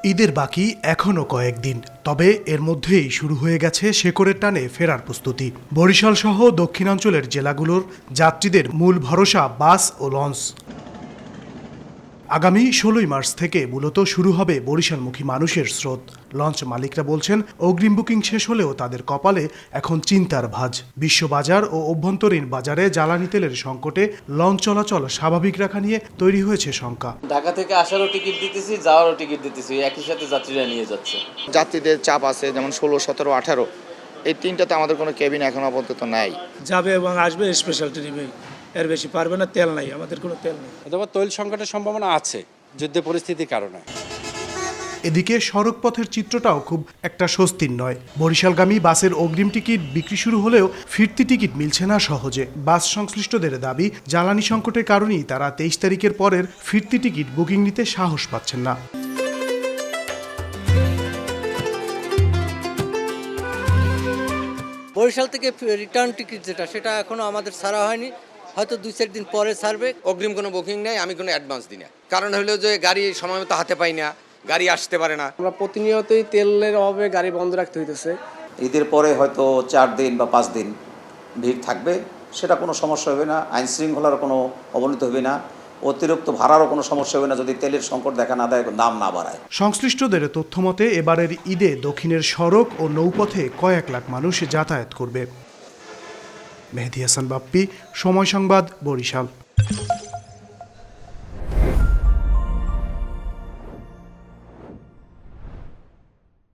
ঈদের বাকি এখনও কয়েকদিন, তবে এর মধ্যেই শুরু হয়ে গেছে শেকড়ের টানে ফেরার প্রস্তুতি। বরিশাল সহ দক্ষিণাঞ্চলের জেলাগুলোর যাত্রীদের মূল ভরসা বাস ও লঞ্চ। আগামী ১৬ মার্চ থেকে মূলত শুরু হবে বরিশালমুখী মানুষের স্রোত। লঞ্চ মালিকরা বলছেন, অগ্রিম বুকিং শেষ হলেও তাদের কপালে এখন চিন্তার ভাঁজ। বিশ্ববাজার ও অভ্যন্তরীণ বাজারে জ্বালানি তেলের সংকটে লঞ্চ চলাচল স্বাভাবিক রাখা নিয়ে তৈরি হয়েছে শঙ্কা। ঢাকা থেকে আসারও টিকিট দিতেছি, যাওয়ারও টিকিট দিতেছি, একই সাথে যাত্রীরা নিয়ে যাচ্ছে। যাত্রীদের চাপ আছে, যেমন ১৬, ১৭, ১৮ এই তিনটাতে আমাদের কোনো কেবিন এখন আপাতত নাই। যাবে এবং আসবে স্পেশাল ট্রেনে, এর বেশি পারবে না। তেল নাই, আমাদের কোনো তেল নেই। অথবা তৈল সংকটের সম্ভাবনা আছে যুদ্ধ পরিস্থিতির কারণে। এদিকে সড়ক পথের চিত্রটাও খুব একটা স্বস্তির নয়। বরিশালগামী বাসের অগ্রিম টিকিট বিক্রি শুরু হলেও ফিরতি টিকিট মিলছে না সহজে। বাস সংশ্লিষ্টদের দাবি, জ্বালানি সংকটের কারণেই তারা ২৩ তারিখের পরের ফিরতি টিকিট বুকিং নিতে সাহস পাচ্ছেন না। বরিশাল থেকে রিটার্ন টিকিট সেটা এখনো আমাদের ছাড়া হয়নি, হয়তো ২-৪ দিন পরে ছাড়বে। অগ্রিম কোনো বুকিং নেই, আমি কোনো অ্যাডভান্স দিই না। কারণ হলো যে গাড়ি সময় মতো হাতে পাই না, গাড়ি আসতে পারে না। আমরা প্রতিনিয়তই তেলের অভাবে গাড়ি বন্ধ রাখতে হইতেছে। ঈদের পরে হয়তো ৪ দিন বা ৫ দিন ভিড় থাকবে, সেটা কোনো সমস্যা হবে না। আইন শৃঙ্খলার কোনো অবনতি হবে না, অতিরিক্ত ভাড়ারও কোনো সমস্যা হবে না যদি তেলের সংকট দেখা না দেয়, দাম না বাড়ায়। সংশ্লিষ্টদের তথ্যমতে এবারের ঈদে দক্ষিণের সড়ক ও নৌপথে কয়েক লাখ মানুষ যাতায়াত করবে। মেহেদী হাসান বাপ্পি, সময় সংবাদ, বরিশাল।